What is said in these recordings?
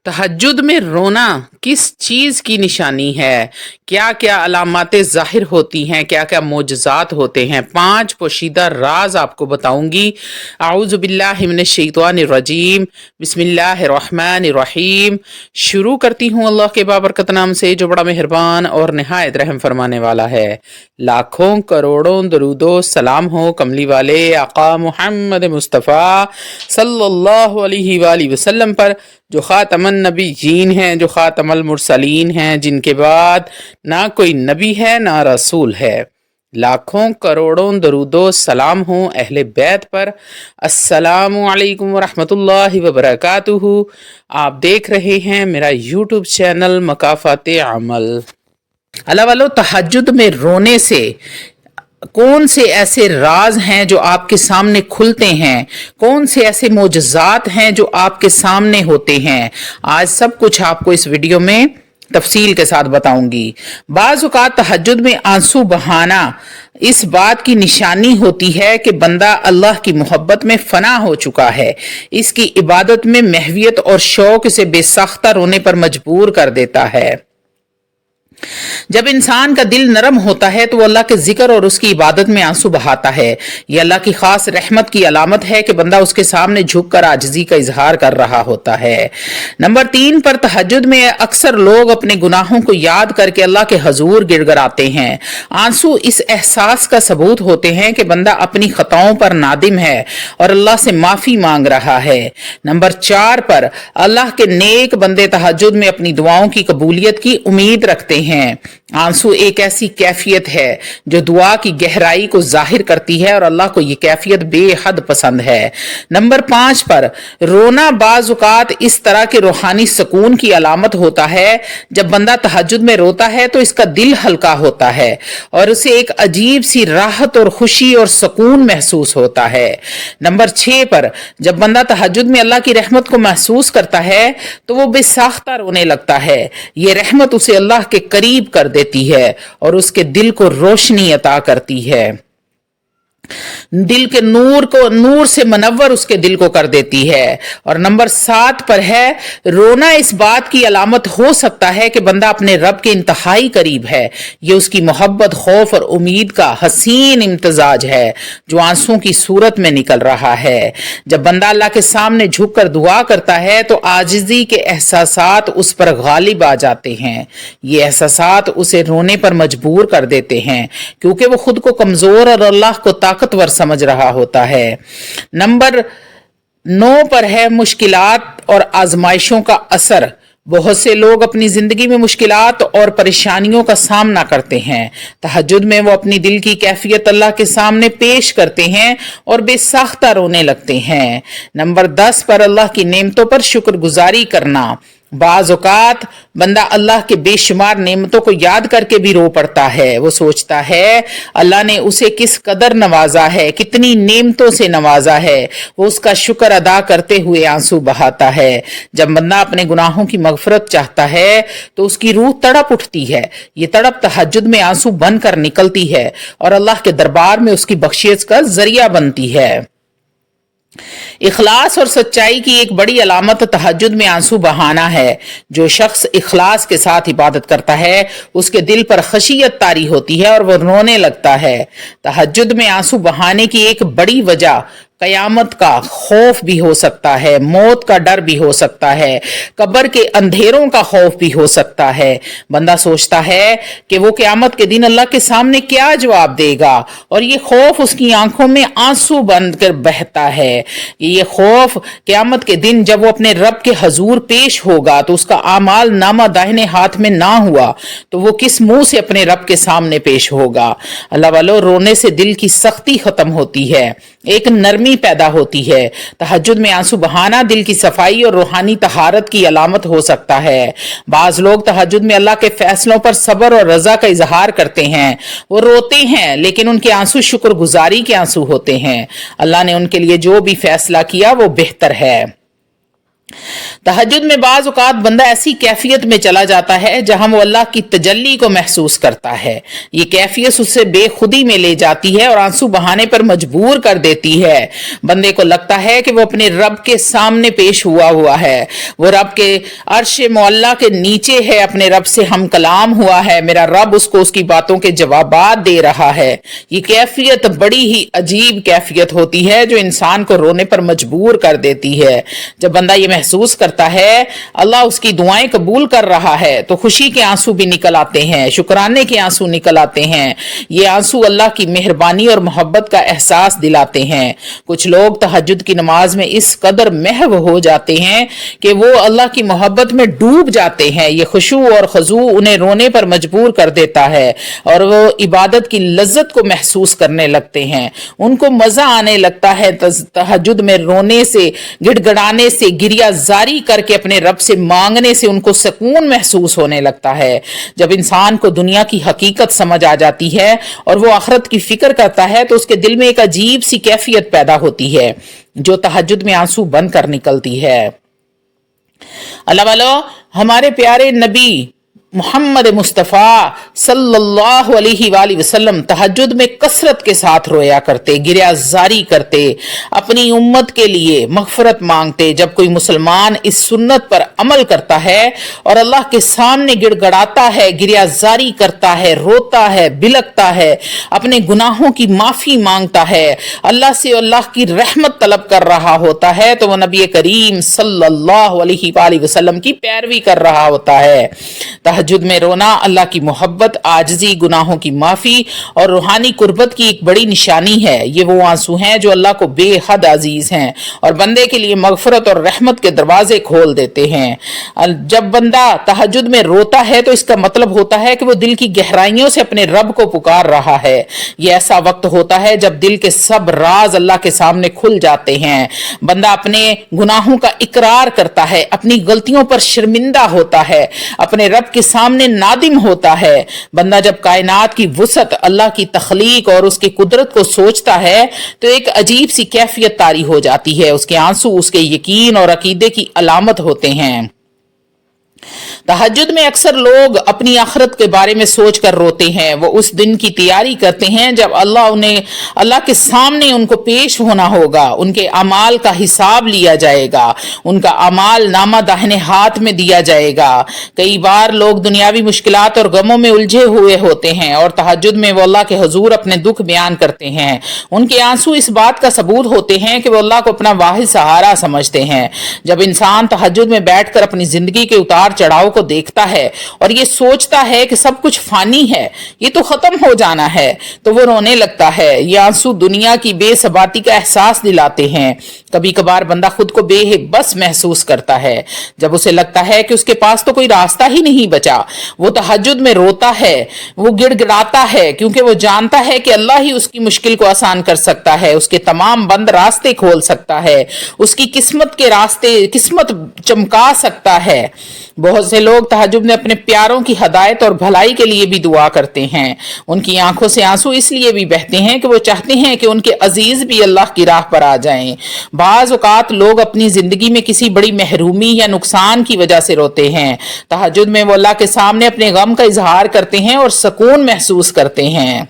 तहज्जुद में रोना किस चीज़ की निशानी है? क्या क्या अलामातें ज़ाहिर होती हैं, क्या क्या मोजज़ात होते हैं? 5 पोशीदा राज आपको बताऊंगी। आऊज़ु बिल्लाहि मिनश शैतानिर रजीम, बिस्मिल्लाहिर्रहमानिर्रहीम। शुरू करती हूँ अल्लाह के बाबरकत नाम से जो बड़ा मेहरबान और निहायत रहम फरमाने वाला है। लाखों करोड़ों दरूदो सलाम हो कमली वाले आका मुहम्मद मुस्तफ़ा सल्लल्लाहु अलैहि वसल्लम पर, जो ख़ातमन नबी जीन हैं, जो ख़ातमुल मुरसलीन हैं, जिनके बाद ना कोई नबी है ना रसूल है। लाखों करोड़ों दरूदो सलाम हो अहले बैत पर। अस्सलामु अलैकुम वरहमतुल्लाहि वबरकातुहू। आप देख रहे हैं मेरा यूट्यूब चैनल मकाफ़ाते अमल। अल्लाह वालों, तहज्जुद में रोने से कौन से ऐसे राज हैं जो आपके सामने खुलते हैं, कौन से ऐसे मोजज़ात हैं जो आपके सामने होते हैं, आज सब कुछ आपको इस वीडियो में तफसील के साथ बताऊंगी। बाज़ औक़ात तहज्जुद में आंसू बहाना इस बात की निशानी होती है कि बंदा अल्लाह की मोहब्बत में फना हो चुका है, इसकी इबादत में महवियत और शौक से बेसाख्ता रोने पर मजबूर कर देता है। जब इंसान का दिल नरम होता है तो वो अल्लाह के जिक्र और उसकी इबादत में आंसू बहाता है। यह अल्लाह की खास रहमत की अलामत है कि बंदा उसके सामने झुककर आजिज़ी का इजहार कर रहा होता है। नंबर 3 पर, तहज्जुद में अक्सर लोग अपने गुनाहों को याद करके अल्लाह के हजूर गिड़गिड़ाते हैं। आंसू इस एहसास का सबूत होते हैं कि बंदा अपनी खताओं पर नादिम है और अल्लाह से माफी मांग रहा है। नंबर 4 पर, अल्लाह के नेक बंदे तहज्जुद में अपनी दुआओं की कबूलियत की उम्मीद रखते हैं। आंसू एक ऐसी कैफियत है जो दुआ की गहराई को जाहिर करती है और अल्लाह को ये कैफियत बेहद पसंद है। नंबर 5 पर, रोना बाज़ औक़ात इस तरह के रूहानी सुकून की अलामत होता है। जब बंदा तहज्जुद में रोता है तो इसका दिल हल्का होता है और उसे एक अजीब सी राहत और खुशी और सुकून महसूस होता है। नंबर 6 पर, जब बंदा तहज्जुद में अल्लाह की रहमत को महसूस करता है तो वो बेसाख्ता रोने लगता है। ये रहमत उसे अल्लाह के करीब कर देती है और उसके दिल को रोशनी अता करती है, दिल के नूर से मनव्वर उसके दिल को कर देती है। और नंबर 7 पर है, रोना इस बात की अलामत हो सकता है कि बंदा अपने रब के इंतहाई करीब है। ये उसकी मोहब्बत, खौफ और उम्मीद का हसीन इम्तजाज है जो आंसुओं की सूरत में निकल रहा है। जब बंदा अल्लाह के सामने झुककर दुआ करता है तो आजिज़ी के एहसासात उस पर गालिब आ जाते हैं। ये एहसासात उसे रोने पर मजबूर कर देते हैं क्योंकि वो खुद को कमजोर और अल्लाह को ताकतवर समझ रहा होता है। नंबर 9 पर है, मुश्किलात और आजमाइशों का असर। बहुत से लोग अपनी जिंदगी में मुश्किलात और परेशानियों का सामना करते हैं। तहज्जुद में वो अपनी दिल की कैफियत अल्लाह के सामने पेश करते हैं और बेसाख्ता रोने लगते हैं। नंबर 10 पर, अल्लाह की नेमतों पर शुक्रगुजारी करना। बाज़ औक़ात बंदा अल्लाह के बेशुमार नेमतों को याद करके भी रो पड़ता है। वो सोचता है अल्लाह ने उसे किस कदर नवाजा है, कितनी नेमतों से नवाजा है। वो उसका शुक्र अदा करते हुए आंसू बहाता है। जब बंदा अपने गुनाहों की मगफरत चाहता है तो उसकी रूह तड़प उठती है। ये तड़प तहज्जुद में आंसू बनकर निकलती है और अल्लाह के दरबार में उसकी बख्शिश का जरिया बनती है। इखलास और सच्चाई की एक बड़ी अलामत तहज्जुद में आंसू बहाना है। जो शख्स इखलास के साथ इबादत करता है उसके दिल पर खशियत तारी होती है और वो रोने लगता है। तहज्जुद में आंसू बहाने की एक बड़ी वजह कयामत का खौफ भी हो सकता है, मौत का डर भी हो सकता है, कब्र के अंधेरों का खौफ भी हो सकता है। बंदा सोचता है कि वो कयामत के दिन अल्लाह के सामने क्या जवाब देगा और ये खौफ उसकी आंखों में आंसू बनकर बहता है। ये खौफ कयामत के दिन जब वो अपने रब के हजूर पेश होगा तो उसका आमाल नामा दाहिने हाथ में ना हुआ तो वो किस मुंह से अपने रब के सामने पेश होगा। अल्लाह वालों, रोने से दिल की सख्ती खत्म होती है, एक नरमी पैदा होती है। तहज्जुद में आंसू बहाना दिल की सफाई और रूहानी तहारत की अलामत हो सकता है। बाज लोग तहज्जुद में अल्लाह के फैसलों पर सब्र और रजा का इजहार करते हैं। वो रोते हैं लेकिन उनके आंसू शुक्रगुजारी के आंसू होते हैं। अल्लाह ने उनके लिए जो भी फैसला किया वो बेहतर है। तहज्जुद में बाज़ औक़ात बंदा ऐसी कैफियत में चला जाता है जहां वो अल्लाह की तजल्ली को महसूस करता है। ये कैफियत उससे बेखुदी में ले जाती है और आंसू बहाने पर मजबूर कर देती है। बंदे को लगता है कि वो अपने रब के सामने पेश हुआ है, वो रब के अर्श मौला के नीचे है, अपने रब से हम कलाम हुआ है, मेरा रब उसको उसकी बातों के जवाबात दे रहा है। ये कैफियत बड़ी ही अजीब कैफियत होती है जो इंसान को रोने पर मजबूर कर देती है। जब बंदा ये महसूस करता है अल्लाह उसकी दुआएं कबूल कर रहा है तो खुशी के आंसू भी निकल आते हैं, शुक्राने के आंसू निकल आते हैं। ये आंसू अल्लाह की मेहरबानी और मोहब्बत का एहसास दिलाते हैं। कुछ लोग तहज्जुद की नमाज में इस कदर महव हो जाते हैं कि वो अल्लाह की मोहब्बत में डूब जाते हैं। ये खुशू और खजू उन्हें रोने पर मजबूर कर देता है और वो इबादत की लज्जत को महसूस करने लगते हैं। उनको मजा आने लगता है तहज्जुद में रोने से, गिड़गड़ाने से, गिरिया जारी करके अपने रब से मांगने से उनको सुकून महसूस होने लगता है। जब इंसान को दुनिया की हकीकत समझ आ जाती है और वो आखिरत की फिक्र करता है तो उसके दिल में एक अजीब सी कैफियत पैदा होती है जो तहज्जुद में आंसू बनकर निकलती है। अल्लाह वालों, हमारे प्यारे नबी मोहम्मद मुस्तफ़ा सल्लल्लाहु अलैहि वसल्लम तहज्जुद में कसरत के साथ रोया करते, गिरिया जारी करते, अपनी उम्मत के लिए मग़फ़िरत मांगते। जब कोई मुसलमान इस सुन्नत पर अमल करता है और अल्लाह के सामने गिड़गड़ाता है, गिरिया जारी करता है, रोता है, बिलकता है, अपने गुनाहों की माफ़ी मांगता है, अल्लाह से अल्लाह की रहमत तलब कर रहा होता है, तो वह नबी करीम सल्लल्लाहु अलैहि वसल्लम की पैरवी कर रहा होता है। तहज्जुद में रोना अल्लाह की मोहब्बत, आजिज़ी, गुनाहों की माफ़ी और रूहानी कुर्बत की एक बड़ी निशानी है। ये वो आंसू हैं जो अल्लाह को बेहद अजीज़ हैं और बंदे के लिए मग़फ़िरत और रहमत के दरवाजे खोल देते हैं। जब बंदा तहज्जुद में रोता है तो इसका मतलब होता है कि वो दिल की गहराइयों से अपने रब को पुकार रहा है। ये ऐसा वक्त होता है जब दिल के सब राज अल्लाह के सामने खुल जाते हैं। बंदा अपने गुनाहों का इकरार करता है, अपनी गलतियों पर शर्मिंदा होता है, अपने रब के सामने नादिम होता है। बंदा जब कायनात की वुसअत, अल्लाह की तख्लीक और उसकी कुदरत को सोचता है तो एक अजीब सी कैफियत तारी हो जाती है। उसके आंसू उसके यकीन और अकीदे की अलामत होते हैं। तहज्जुद में अक्सर लोग अपनी आखिरत के बारे में सोच कर रोते हैं। वो उस दिन की तैयारी करते हैं जब अल्लाह के सामने उनको पेश होना होगा, उनके अमाल का हिसाब लिया जाएगा, उनका अमाल नामा दाहिने हाथ में दिया जाएगा। कई बार लोग दुनियावी मुश्किलात और गमों में उलझे हुए होते हैं और तहज्जुद में वो अल्लाह के हुजूर अपने दुख बयान करते हैं। उनके आंसू इस बात का सबूत होते हैं कि वो अल्लाह को अपना वाहिद सहारा समझते हैं। जब इंसान तहज्जुद में बैठकर अपनी जिंदगी के उतार चढ़ाव को देखता है और ये सोचता है कि सब कुछ फानी है, ये तो खत्म हो जाना है, तो वो रोने लगता है। ये आंसू दुनिया की बेसबाती का एहसास दिलाते हैं। कभी कभार बंदा खुद को बेबस महसूस करता है जब उसे लगता है कि उसके पास तो कोई रास्ता ही नहीं बचा। वो तहज्जुद में रोता है, वो गिड़गिड़ाता है क्योंकि वो जानता है कि अल्लाह ही उसकी मुश्किल को आसान कर सकता है, उसके तमाम बंद रास्ते खोल सकता है, उसकी किस्मत के रास्ते, किस्मत चमका सकता है। बहुत से लोग तहज्जुद में अपने प्यारों की हदायत और भलाई के लिए भी दुआ करते हैं। उनकी आंखों से आंसू इसलिए भी बहते हैं कि वो चाहते हैं कि उनके अजीज भी अल्लाह की राह पर आ जाएं। बाज़ औक़ात लोग अपनी जिंदगी में किसी बड़ी महरूमी या नुकसान की वजह से रोते हैं। तहज्जुद में वो अल्लाह के सामने अपने गम का इजहार करते हैं और सुकून महसूस करते हैं।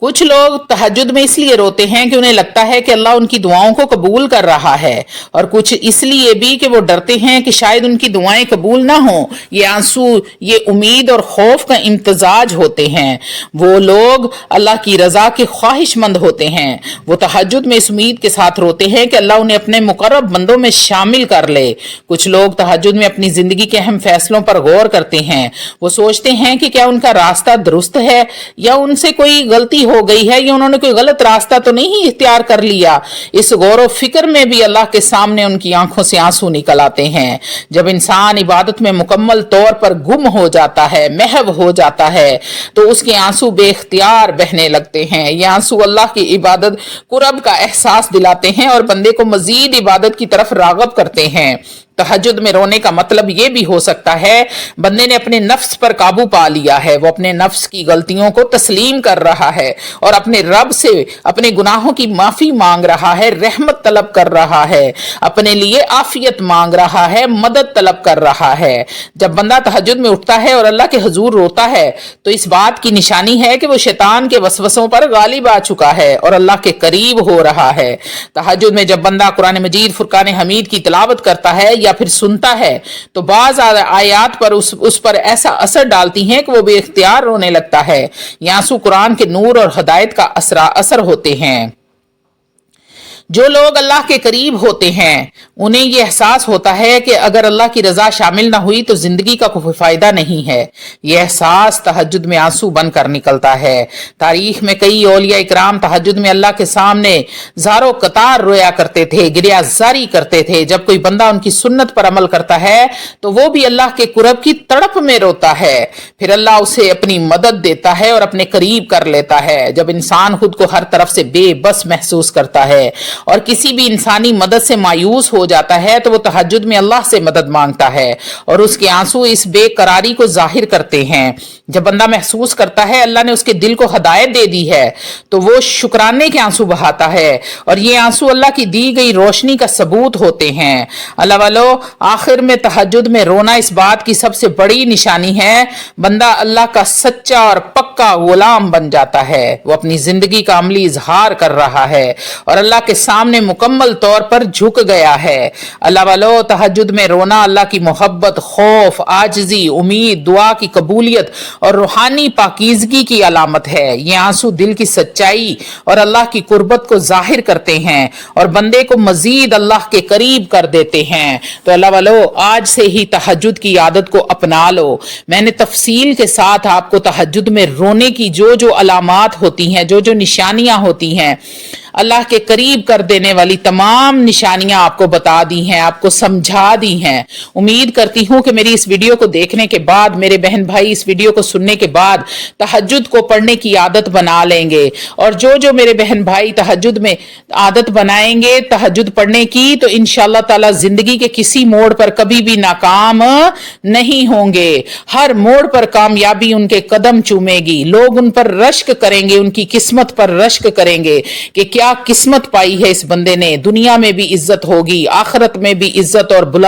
कुछ लोग तहज्जुद में इसलिए रोते हैं कि उन्हें लगता है कि अल्लाह उनकी दुआओं को कबूल कर रहा है और कुछ इसलिए भी कि वो डरते हैं कि शायद उनकी दुआएं कबूल ना हो। ये आंसू, ये उम्मीद और खौफ का इम्तजाज होते हैं। वो लोग अल्लाह की रजा के ख्वाहिशमंद होते हैं। वो तहज्जुद में इस उम्मीद के साथ रोते हैं कि अल्लाह उन्हें अपने मुकर्रब बंदों में शामिल कर ले। कुछ लोग तहज्जुद में अपनी जिंदगी के अहम फैसलों पर गौर करते हैं। वो सोचते हैं कि क्या उनका रास्ता दुरुस्त है या उनसे कोई गलती हो गई है या उन्होंने कोई गलत रास्ता तो नहीं इख्तियार कर लिया। इस गौर व फिक्र में भी अल्लाह के सामने उनकी आंखों से आंसू निकल आते हैं। जब इंसान इबादत में मुकम्मल तौर पर गुम हो जाता है, महव हो जाता है, तो उसके आंसू बेख्तियार बहने लगते हैं। ये आंसू अल्लाह की इबादत कुर्ब का एहसास दिलाते हैं और बंदे को मजीद इबादत की तरफ रागब करते हैं। तहज्जुद में रोने का मतलब ये भी हो सकता है बंदे ने अपने नफ्स पर काबू पा लिया है, वो अपने नफ्स की गलतियों को तस्लीम कर रहा है और अपने रब से अपने गुनाहों की माफी मांग रहा है, रहमत तलब कर रहा है, अपने लिए आफियत मांग रहा है, मदद तलब कर रहा है। जब बंदा तहज्जुद में उठता है और अल्लाह के हुजूर रोता है तो इस बात की निशानी है कि वो शैतान के वसवसों पर गालिब आ चुका है और अल्लाह के करीब हो रहा है। तहज्जुद में जब बंदा कुरान मजीद फुरकान हमीद की तिलावत करता है या फिर सुनता है तो बाज आयात पर उस पर ऐसा असर डालती हैं कि वो बेख्तियार रोने लगता है। ये आंसू कुरान के नूर और हिदायत का असर होते हैं। जो लोग अल्लाह के करीब होते हैं उन्हें यह एहसास होता है कि अगर अल्लाह की रजा शामिल ना हुई तो जिंदगी का कोई फायदा नहीं है। यह एहसास तहज्जुद में आंसू बनकर निकलता है। तारीख में कई औलिया इकराम तहज्जुद में अल्लाह के सामने ज़ारो कतार रोया करते थे, गिरियाजारी करते थे। जब कोई बंदा उनकी सुन्नत पर अमल करता है तो वो भी अल्लाह के कुरब की तड़प में रोता है, फिर अल्लाह उसे अपनी मदद देता है और अपने करीब कर लेता है। जब इंसान खुद को हर तरफ से बेबस महसूस करता है और किसी भी इंसानी मदद से मायूस हो जाता है तो वो तहज्जुद में अल्लाह से मदद मांगता है और उसके आंसू इस बेकरारी को जाहिर करते हैं। जब बंदा महसूस करता है अल्लाह ने उसके दिल को हदायत दे दी है तो वो शुक्राने के आंसू बहाता है और ये आंसू अल्लाह की दी गई रोशनी का सबूत होते हैं। अल्लाह वालो, आखिर में तहज्जुद में रोना इस बात की सबसे बड़ी निशानी है बंदा अल्लाह का सच्चा और पक्का गुलाम बन जाता है। वो अपनी जिंदगी का अमली इजहार कर रहा है और अल्लाह के सामने मुकम्मल तौर पर झुक गया है। अल्लाह वालो, तहज्जुद में रोना अल्लाह की मोहब्बत, खौफ, आजिजी, उम्मीद, दुआ की कबूलियत और रूहानी पाकीज़गी की अलामत है। ये आंसू दिल की सच्चाई और अल्लाह की कुर्बत को जाहिर करते हैं और बंदे को मजीद अल्लाह के करीब कर देते हैं। तो अल्लाह वालो, आज से ही तहज्जुद की आदत को अपना लो। मैंने तफसील के साथ आपको तहज्जुद में रोने की जो जो अलामात होती हैं, जो जो निशानियां होती हैं, अल्लाह के करीब कर देने वाली तमाम निशानियां आपको बता दी हैं, आपको समझा दी हैं। उम्मीद करती हूं कि मेरी इस वीडियो को देखने के बाद, मेरे बहन भाई इस वीडियो को सुनने के बाद तहज्जुद को पढ़ने की आदत बना लेंगे और जो जो मेरे बहन भाई तहज्जुद में आदत बनाएंगे तहज्जुद पढ़ने की तो इंशाअल्लाह ताला जिंदगी के किसी मोड़ पर कभी भी नाकाम नहीं होंगे। हर मोड़ पर कामयाबी उनके कदम चूमेगी, लोग उन पर रश्क करेंगे, उनकी किस्मत पर रश्क करेंगे कि क्या किस्मत पाई है इस बंदे ने। दुनिया में भी इज्जत होगी, आखिरत में भी इज्जत और बुलंद